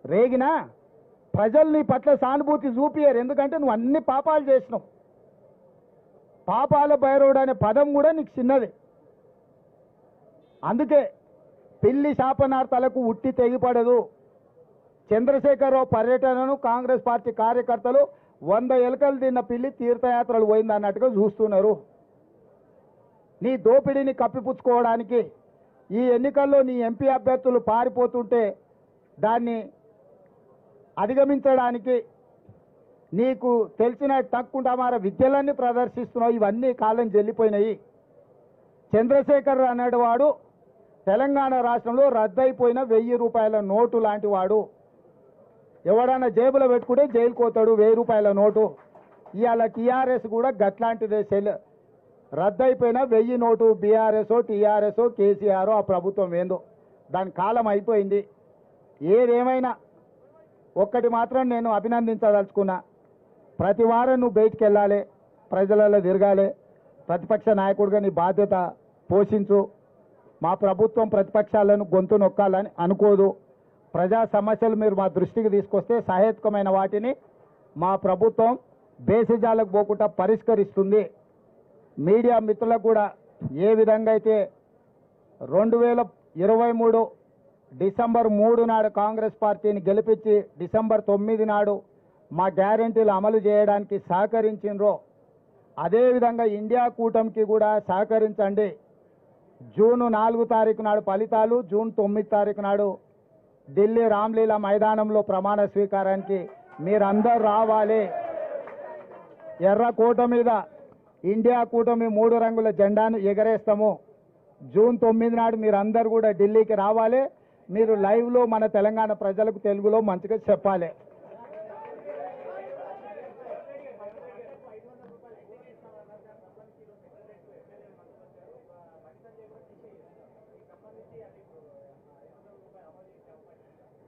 రేగినా ప్రజలు నీ పట్ల సానుభూతి చూపియరు. ఎందుకంటే నువ్వు అన్ని పాపాలు చేసినావు. పాపాల భైరవుడు అనే పదం కూడా నీకు చిన్నది. అందుకే పిల్లి శాపనార్థాలకు ఉట్టి తెగిపడదు. చంద్రశేఖరరావు పర్యటనను కాంగ్రెస్ పార్టీ కార్యకర్తలు 100 ఎలుకలు తిన్న పిల్లి తీర్థయాత్రలు పోయింది అన్నట్టుగా చూస్తున్నారు. నీ దోపిడీని కప్పిపుచ్చుకోవడానికి ఈ ఎన్నికల్లో నీ ఎంపీ అభ్యర్థులు పారిపోతుంటే దాన్ని అధిగమించడానికి నీకు తెలిసిన తక్కుంటామార విద్యలన్నీ ప్రదర్శిస్తున్నావు. ఇవన్నీ కాలం చెల్లిపోయినాయి. చంద్రశేఖర్ అనేవాడు తెలంగాణ రాష్ట్రంలో రద్దయిపోయిన 1000 రూపాయల నోటు లాంటి వాడు ఎవడన్నా జేబులో పెట్టుకుంటే జైలుకు పోతాడు. 1000 రూపాయల నోటు. ఇవాళ టీఆర్ఎస్ కూడా గట్లాంటిదే. రద్దయిపోయిన 1000 నోటు బీఆర్ఎస్ టీఆర్ఎస్ కేసీఆర్ ఆ ప్రభుత్వం ఏందో దాని కాలం అయిపోయింది. ఏదేమైనా ఒక్కటి మాత్రం నేను అభినందించదలుచుకున్నా. ప్రతి వారం నువ్వు బయటికి వెళ్ళాలి, ప్రజలలో తిరగాలి, ప్రతిపక్ష నాయకుడిగా నీ బాధ్యత పోషించు. మా ప్రభుత్వం ప్రతిపక్షాలను గొంతు నొక్కాలని అనుకోదు. ప్రజా సమస్యలు మీరు మా దృష్టికి తీసుకొస్తే సహేతుకమైన వాటిని మా ప్రభుత్వం బేసిజాలకు పోకుండా పరిష్కరిస్తుంది. మీడియా మిత్రులకు కూడా ఏ విధంగా అయితే 2023 డిసెంబర్ 3 నాడు కాంగ్రెస్ పార్టీని గెలిపించి డిసెంబర్ 9 నాడు మా గ్యారెంటీలు అమలు చేయడానికి సహకరించినరో అదేవిధంగా ఇండియా కూటమికి కూడా సహకరించండి. జూన్ 4 తారీఖు నాడు ఫలితాలు, జూన్ 9 తారీఖు నాడు ఢిల్లీ రామ్లీలా మైదానంలో ప్రమాణ స్వీకారానికి మీరందరూ రావాలి. ఎర్రకోట మీద ఇండియా కూటమి 3 రంగుల జెండాను ఎగరేస్తాము. జూన్ 9 నాడు మీరందరూ కూడా ఢిల్లీకి రావాలి. మీరు లైవ్లో మన తెలంగాణ ప్రజలకు తెలుగులో మంచిగా చెప్పాలి.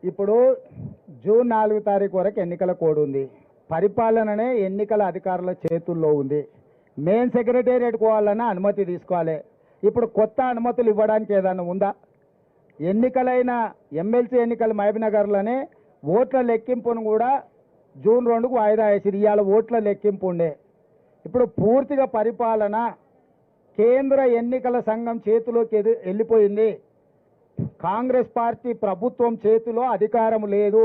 ఇప్పుడు జూన్ 4 తారీఖు వరకు ఎన్నికల కోడ్ ఉంది. పరిపాలననే ఎన్నికల అధికారుల చేతుల్లో ఉంది. మెయిన్ సెక్రటేరియట్ పోవాలన్నా అనుమతి తీసుకోవాలి. ఇప్పుడు కొత్త అనుమతులు ఇవ్వడానికి ఏదైనా ఉందా? ఎన్నికలైన ఎమ్మెల్సీ ఎన్నికల మహబూబ్నగర్లోనే ఓట్ల లెక్కింపును కూడా జూన్ 2కు వాయిదా వేసి ఇవాళ ఓట్ల లెక్కింపు ఉండే. ఇప్పుడు పూర్తిగా పరిపాలన కేంద్ర ఎన్నికల సంఘం చేతిలోకి వెళ్ళిపోయింది. కాంగ్రెస్ పార్టీ ప్రభుత్వం చేతిలో అధికారం లేదు.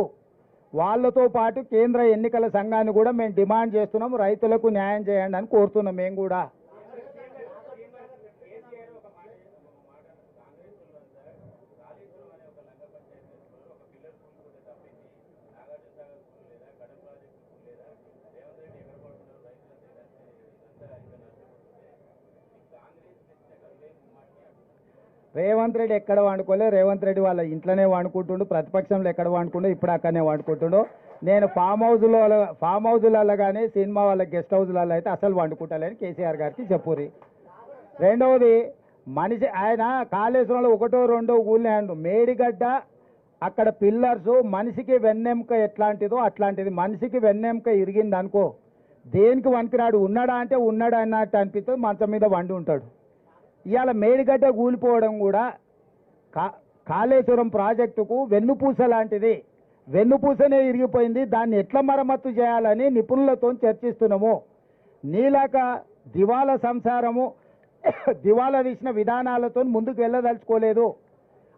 వాళ్ళతో పాటు కేంద్ర ఎన్నికల సంఘాన్ని కూడా మేము డిమాండ్ చేస్తున్నాం, రైతులకు న్యాయం చేయండి అని కోరుతున్నాం. మేము కూడా రేవంత్ రెడ్డి ఎక్కడ వండుకోలే. రేవంత్ రెడ్డి వాళ్ళ ఇంట్లోనే వండుకుంటుండు, ప్రతిపక్షంలో ఎక్కడ వండుకుంటూ ఇప్పుడు అక్కడనే వండుకుంటుండు. నేను ఫామ్ హౌజులలో కానీ సినిమా వాళ్ళ గెస్ట్ హౌజులలో అయితే అసలు వండుకుంటలేని కేసీఆర్ గారికి చెప్పురి. రెండవది మనిషి ఆయన కాళేశ్వరంలో 1, 2 ఊళ్ళేండు మేడిగడ్డ అక్కడ పిల్లర్స్ మనిషికి వెన్నెముక ఎట్లాంటిదో అట్లాంటిది. మనిషికి వెన్నెముక ఇరిగింది అనుకో దేనికి వనికిరాడు. ఉన్నాడా అంటే ఉన్నాడా అన్నట్టు అనిపిస్తుంది, మంచం మీద వండి ఉంటాడు. ఇవాళ మేడిగడ్డ కూలిపోవడం కూడా కాళేశ్వరం ప్రాజెక్టుకు వెన్నుపూస లాంటిది. వెన్నుపూసనే ఇరిగిపోయింది. దాన్ని ఎట్లా మరమ్మత్తు చేయాలని నిపుణులతో చర్చిస్తున్నాము. నీలాక దివాలా సంసారము దివాలా తీసిన విధానాలతో ముందుకు వెళ్ళదలుచుకోలేదు.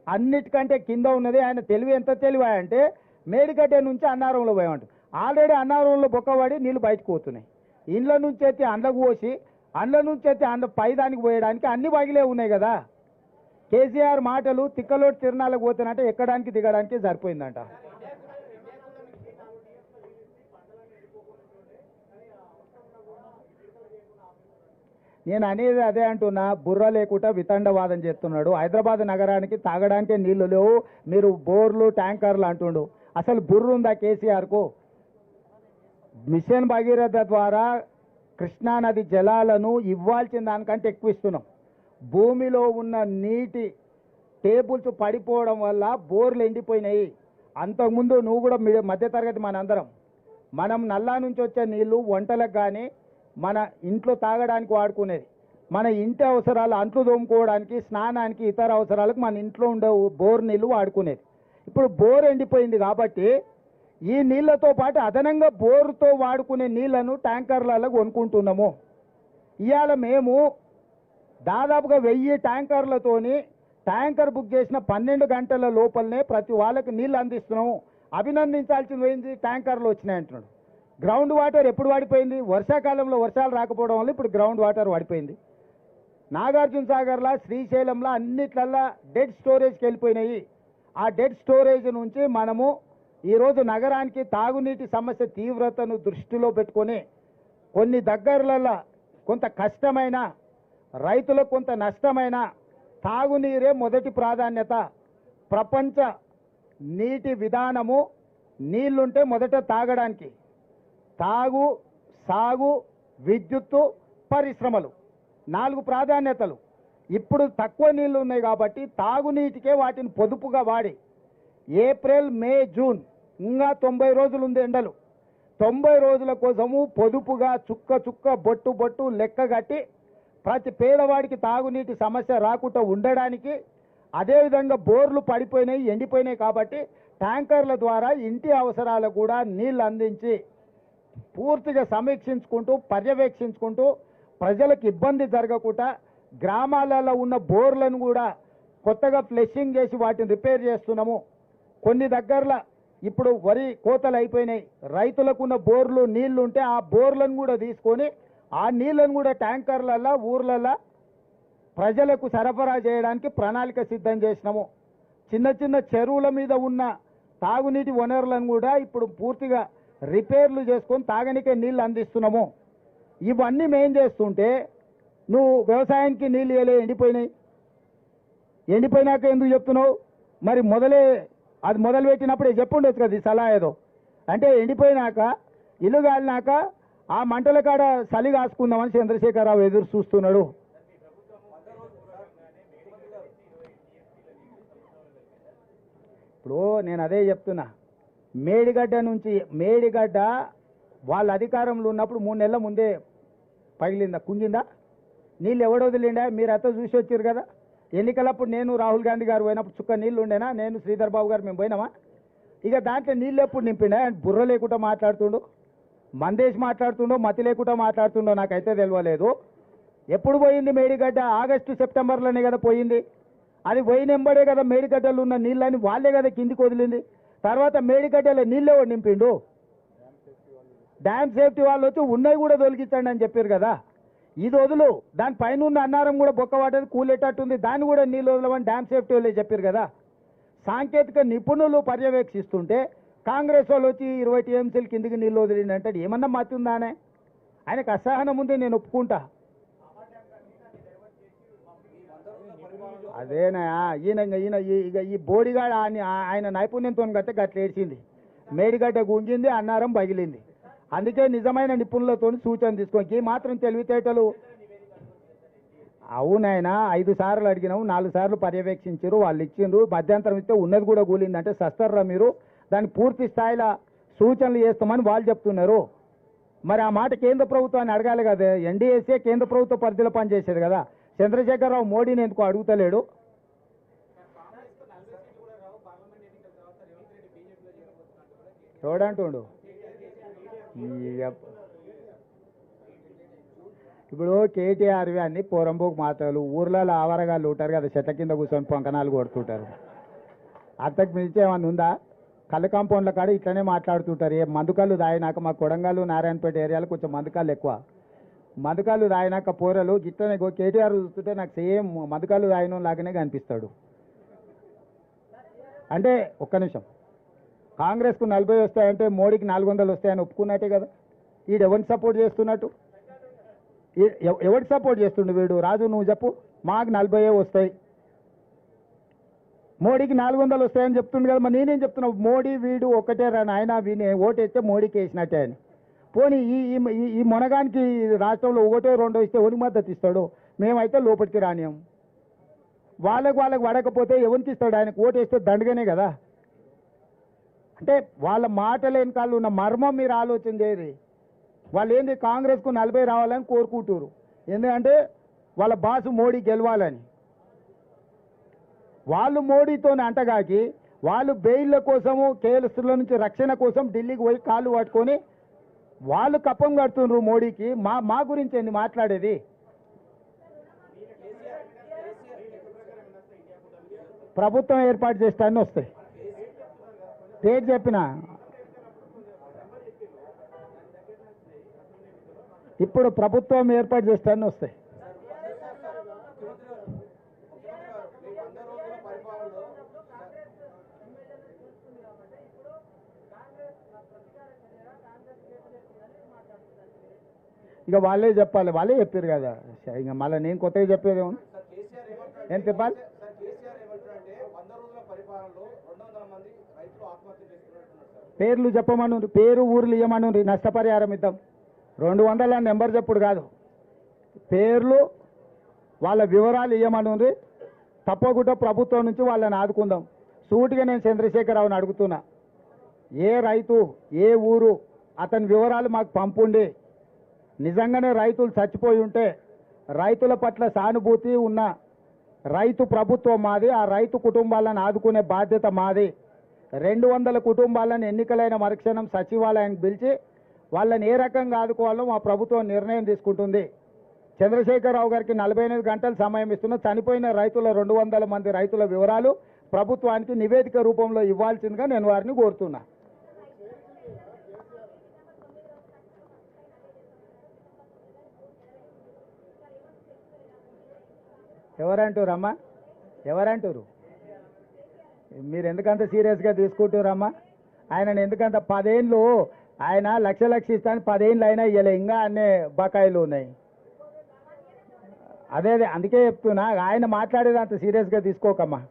అన్నిటికంటే కింద ఉన్నది ఆయన తెలివి. ఎంత తెలివి అంటే మేడిగడ్డ నుంచి అన్నారంలో పోయామంట. ఆల్రెడీ అన్నారంలో బొక్కబడి నీళ్ళు బయటకు పోతున్నాయి. ఇండ్ల నుంచి అయితే అండ్లకు పోసి అండ్ల నుంచి అయితే పైదానికి పోయడానికి అన్ని బగిలే ఉన్నాయి కదా. కేసీఆర్ మాటలు తిక్కలోటి తిరణాలకు పోతానంటే ఎక్కడానికి దిగడానికి సరిపోయిందంట. నేను అనేది అదే అంటున్నా. బుర్ర లేకుండా వితండవాదం చేస్తున్నాడు. హైదరాబాద్ నగరానికి తాగడానికే నీళ్లు లేవు, మీరు బోర్లు ట్యాంకర్లు అంటుండు. అసలు బుర్ర ఉందా కేసీఆర్కు? మిషన్ భగీరథ ద్వారా కృష్ణానది జలాలను ఇవ్వాల్సిన దానికంటే ఎక్కువ ఇస్తున్నాం. భూమిలో ఉన్న నీటి టేబుల్స్ పడిపోవడం వల్ల బోర్లు ఎండిపోయినాయి. అంతకుముందు నువ్వు కూడా మధ్యతరగతి మనం నల్లా నుంచి వచ్చే నీళ్లు వంటలకు కానీ మన ఇంట్లో తాగడానికి వాడుకునేది. మన ఇంటి అవసరాలు అంట్లు తోముకోవడానికి, స్నానానికి, ఇతర అవసరాలకు మన ఇంట్లో ఉండే బోర్ నీళ్లు వాడుకునేది. ఇప్పుడు బోర్ ఎండిపోయింది కాబట్టి ఈ నీళ్లతో పాటు అదనంగా బోరుతో వాడుకునే నీళ్లను ట్యాంకర్లలో కొనుక్కుంటున్నాము. ఇవాళ మేము దాదాపుగా 1000 ట్యాంకర్లతోని ట్యాంకర్ బుక్ చేసిన 12 గంటల లోపలనే ప్రతి వాళ్ళకి నీళ్ళు అందిస్తున్నాము. అభినందించాల్సింది పోయింది, ట్యాంకర్లు వచ్చినాయి అంటున్నాడు. గ్రౌండ్ వాటర్ ఎప్పుడు వాడిపోయింది? వర్షాకాలంలో వర్షాలు రాకపోవడం వల్ల ఇప్పుడు గ్రౌండ్ వాటర్ వాడిపోయింది. నాగార్జున సాగర్లా, శ్రీశైలంలో అన్నిట్లల్లా డెడ్ స్టోరేజ్కి వెళ్ళిపోయినాయి. ఆ డెడ్ స్టోరేజ్ నుంచి మనము ఈరోజు నగరానికి తాగునీటి సమస్య తీవ్రతను దృష్టిలో పెట్టుకొని కొన్ని దగ్గరలలో కొంత కష్టమైన, రైతులకు కొంత నష్టమైన తాగునీరే మొదటి ప్రాధాన్యత. ప్రపంచ నీటి విధానము నీళ్లుంటే మొదట తాగడానికి, తాగు, సాగు, విద్యుత్తు, పరిశ్రమలు 4 ప్రాధాన్యతలు. ఇప్పుడు తక్కువ నీళ్లు ఉన్నాయి కాబట్టి తాగునీటికే వాటిని పొదుపుగా వాడి ఏప్రిల్, మే, జూన్ ఇంకా 90 రోజులు ఉంది ఎండలు. 90 రోజుల కోసము పొదుపుగా చుక్క చుక్క బొట్టు బొట్టు లెక్క కట్టి ప్రతి పేదవాడికి తాగునీటి సమస్య రాకుండా ఉండడానికి, అదేవిధంగా బోర్లు పడిపోయినాయి, ఎండిపోయినాయి కాబట్టి ట్యాంకర్ల ద్వారా ఇంటి అవసరాలకు కూడా నీళ్లు అందించి పూర్తిగా సమీక్షించుకుంటూ పర్యవేక్షించుకుంటూ ప్రజలకు ఇబ్బంది జరగకుండా గ్రామాలలో ఉన్న బోర్లను కూడా కొత్తగా ఫ్లెషింగ్ చేసి వాటిని రిపేర్ చేస్తున్నాము. కొన్ని దగ్గరలో ఇప్పుడు వరి కోతలు అయిపోయినాయి, రైతులకు ఉన్న బోర్లు నీళ్లు ఉంటే ఆ బోర్లను కూడా తీసుకొని ఆ నీళ్లను కూడా ట్యాంకర్లలో ఊర్లలో ప్రజలకు సరఫరా చేయడానికి ప్రణాళిక సిద్ధం చేసినాము. చిన్న చిన్న చెరువుల మీద ఉన్న తాగునీటి వనరులను కూడా ఇప్పుడు పూర్తిగా రిపేర్లు చేసుకొని తాగనికే నీళ్లు అందిస్తున్నాము. ఇవన్నీ మేం చేస్తుంటే నువ్వు వ్యవసాయానికి నీళ్ళు ఇవ్వలే, ఎండిపోయినాయి. ఎండిపోయినాక ఎందుకు చెప్తున్నావు? మరి అది మొదలుపెట్టినప్పుడే చెప్పుండొచ్చు కదా ఈ సలహా ఏదో. అంటే ఎండిపోయినాక ఇల్లు కాలినాక ఆ మంటల కాడ చలి కాసుకుందామని చంద్రశేఖరరావు ఎదురు చూస్తున్నాడు. ఇప్పుడు నేను అదే చెప్తున్నా, మేడిగడ్డ వాళ్ళ అధికారంలో ఉన్నప్పుడు 3 నెలల ముందే పగిలిందా, కుంగిందా? నీళ్ళు ఎవడు వదిలిండా? మీరు అంతా చూసి వచ్చారు కదా. ఎన్నికలప్పుడు నేను రాహుల్ గాంధీ గారు పోయినప్పుడు చుక్క నీళ్ళు ఉండేనా? నేను శ్రీధర్ బాబు గారు మేము పోయినామా? ఇక దాంట్లో నీళ్ళు ఎప్పుడు నింపిండా? బుర్ర లేకుండా మాట్లాడుతుండు, మందేసి మాట్లాడుతుండో మతి లేకుండా మాట్లాడుతుండో నాకైతే తెలియలేదు. ఎప్పుడు పోయింది మేడిగడ్డ? ఆగస్టు సెప్టెంబర్లోనే కదా పోయింది. అది పోయినెంబడే కదా మేడిగడ్డలు ఉన్న నీళ్ళని వాళ్ళే కదా కిందికి వదిలింది. తర్వాత మేడిగడ్డలో నీళ్ళు ఎవడు నింపిండు? డ్యామ్ సేఫ్టీ వాళ్ళు వచ్చి ఉన్నాయి కూడా తొలగించండి అని చెప్పారు కదా. ఇది వదులు, దానిపైన ఉన్న అన్నారం కూడా బొక్కవాటది కూలేటట్టుంది, దాన్ని కూడా నీళ్ళు వదలమని డ్యామ్ సేఫ్టీ వాళ్ళే చెప్పారు కదా. సాంకేతిక నిపుణులు పర్యవేక్షిస్తుంటే కాంగ్రెస్ వాళ్ళు వచ్చి 20 టీఎంసీలు కిందికి నీళ్ళు వదిలిండి అంటే ఏమన్నా మతి ఉందానే? ఆయనకు అసహనం ఉంది, నేను ఒప్పుకుంటా. అదేనా ఈయన ఈ బోడిగాడ ఆయన నైపుణ్యంతో గట్ట గట్ల ఏడ్చింది. మేడిగడ్డ గుంజింది, అన్నారం పగిలింది. అందుకే నిజమైన నిపుణులతో సూచన తీసుకోండి. ఈ మాత్రం తెలివితేటలు. అవునాయన 5 సార్లు అడిగినాము, 4 సార్లు పర్యవేక్షించారు, వాళ్ళు ఇచ్చిండ్రు. మధ్యంతరం ఇస్తే ఉన్నది కూడా కూలింది అంటే సస్తారా మీరు? దాన్ని పూర్తి స్థాయిలో సూచనలు చేస్తామని వాళ్ళు చెప్తున్నారు. మరి ఆ మాట కేంద్ర ప్రభుత్వాన్ని అడగాలి కదా. ఎన్డీఏసీ కేంద్ర ప్రభుత్వ పరిధిలో పనిచేసేది కదా. చంద్రశేఖరరావు మోడీని ఎందుకు అడుగుతలేడు? చూడంటుండు. ఇప్పుడు కేటీఆర్వి అన్ని పోరంబోకు మాటలు. ఊర్లలో ఆవరగాళ్ళు ఉంటారు కదా, చెట్ల కింద కూర్చొని పొంకనాలు కొడుతుంటారు. అంతకు మించి ఏమన్నా ఉందా? కళ్ళు కాంపౌండ్ల కాడ ఇట్లనే మాట్లాడుతుంటారు. ఏ మందుకళ్ళు తాగినాక మా కొడంగల్ నారాయణపేట ఏరియాలో కొంచెం మందుకళ్ళు ఎక్కువ. మందుకళ్ళు తాగినాక పోరలు ఇట్లనే కేటీఆర్ చూస్తుంటే నాకు సేమ్ మందుకళ్ళు తాగిన లాగానే కనిపిస్తాడు. అంటే ఒక్క నిమిషం, కాంగ్రెస్కు 40 వస్తాయంటే మోడీకి 400 వస్తాయని ఒప్పుకున్నట్టే కదా. వీడు ఎవరిని సపోర్ట్ చేస్తున్నట్టు? ఎవరికి సపోర్ట్ చేస్తుండు వీడు? రాజు నువ్వు చెప్పు. మాకు 40 వస్తాయి, మోడీకి 400 వస్తాయని చెప్తుండు కదా. మరి నేనేం చెప్తున్నావు? మోడీ వీడు ఒకటే రాని ఆయన, వీని ఓటేస్తే మోడీకి వేసినట్టే అని. పోనీ ఈ మొనగానికి రాష్ట్రంలో 1, 2 ఇస్తే ఎవరికి మద్దతు ఇస్తాడు? మేమైతే లోపలికి రానియం. వాళ్ళకు పడకపోతే ఎవరికి ఇస్తాడు? ఆయనకు ఓటేస్తే దండగానే కదా. అంటే వాళ్ళ మాటల వెనకాల ఉన్న మర్మం మీరు ఆలోచన చేయరు. వాళ్ళు ఏంది కాంగ్రెస్కు 40 రావాలని కోరుకుంటారు. ఎందుకంటే వాళ్ళ బాసు మోడీ గెలవాలని. వాళ్ళు మోడీతోనే అంటగాకి వాళ్ళు బెయిల్ల కోసము, కేసుల నుంచి రక్షణ కోసం ఢిల్లీకి పోయి కాళ్ళు పట్టుకొని వాళ్ళు కప్పం కడుతున్నారు మోడీకి. మా గురించి ఏంది మాట్లాడేది? ప్రభుత్వం ఏర్పాటు చేస్తానని వస్తాయి. డేట్ చెప్పిన ఇప్పుడు ప్రభుత్వం ఏర్పాటు చేస్తానని వస్తాయి. ఇక వాళ్ళే చెప్పాలి, వాళ్ళే చెప్పారు కదా. ఇక మళ్ళీ నేను కొత్తగా చెప్పేదేమో. ఎంత ఇవ్వాలి? సార్ కేసీఆర్ ఏమంటారంటే 100 రోజుల పరిపాలనలో 200 మంది రైతులు ఆత్మహత్య చేసుకున్నట్టున్నారు సార్. పేర్లు చెప్పమను, పేరు ఊర్లు ఇవ్వమను, నష్టపరిహారం ఇద్దాం. 200 నెంబర్ చెప్పుడు కాదు, పేర్లు వాళ్ళ వివరాలు ఇవ్వమను. తప్పకుండా ప్రభుత్వం నుంచి వాళ్ళని ఆదుకుందాం. సూటిగా నేను చంద్రశేఖరరావుని అడుగుతున్నా, ఏ రైతు ఏ ఊరు అతని వివరాలు మాకు పంపుండి, నిజంగానే రైతులు చచ్చిపోయి ఉంటే రైతుల పట్ల సానుభూతి ఉన్న రైతు ప్రభుత్వం మాది, ఆ రైతు కుటుంబాలను ఆదుకునే బాధ్యత మాది. 200 కుటుంబాలను ఎన్నికలైన మరుక్షణం సచివాలయానికి పిలిచి వాళ్ళని ఏ రకంగా ఆదుకోవాలో మా ప్రభుత్వం నిర్ణయం తీసుకుంటుంది. చంద్రశేఖరరావు గారికి 48 గంటలు సమయం ఇస్తున్న చనిపోయిన రైతుల 200 మంది రైతుల వివరాలు ప్రభుత్వానికి నివేదిక రూపంలో ఇవ్వాల్సిందిగా నేను వారిని కోరుతున్నా. ఎవరంటారమ్మా? ఎవరంటారు? మీరు ఎందుకంత సీరియస్గా తీసుకుంటారమ్మా? ఆయనను ఎందుకంత 10 ఏళ్ళు ఆయన లక్ష ఇస్తాను, 10 ఏళ్ళు అయినా ఇవ్వలే, ఇంకా అన్నీ బకాయిలు ఉన్నాయి. అదే అందుకే చెప్తున్నా, ఆయన మాట్లాడేది అంత సీరియస్గా తీసుకోకమ్మా.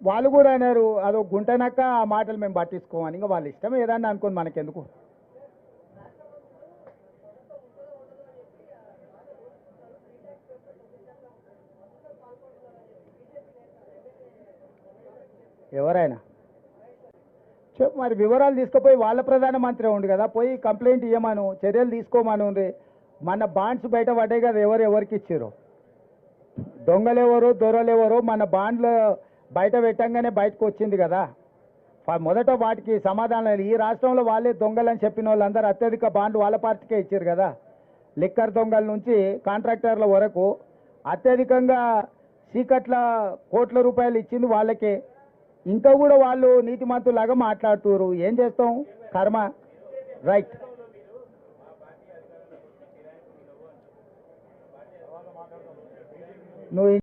వాళ్ళు కూడా అన్నారు అదో గుంటనక్క, ఆ మాటలు మేము పట్టించుకోమని. ఇంకా వాళ్ళ ఇష్టం ఏదన్నా అనుకోని మనకెందుకు. ఎవరైనా చెప్పు మరి, వివరాలు తీసుకుపోయి వాళ్ళ ప్రధానమంత్రి ఉండు కదా, పోయి కంప్లైంట్ ఇవ్వమను, చర్యలు తీసుకోమను. మన బాండ్స్ బయట పడ్డాయి కదా, ఎవరికి ఇచ్చారు, దొంగలెవరు దొరలెవరు, మన బాండ్లు బయట పెట్టంగానే బయటకు వచ్చింది కదా. మొదట వాటికి సమాధానం, ఈ రాష్ట్రంలో వాళ్ళే దొంగలని చెప్పిన వాళ్ళందరూ అత్యధిక బాండ్లు వాళ్ళ పార్టీకే ఇచ్చారు కదా. లిక్కర్ దొంగల నుంచి కాంట్రాక్టర్ల వరకు అత్యధికంగా చీకట్ల కోట్ల రూపాయలు ఇచ్చింది వాళ్ళకే. ఇంకా కూడా వాళ్ళు నీతిమంతులాగా మాట్లాడుతున్నారు. ఏం చేస్తాం, కర్మ. రైట్. నువ్వు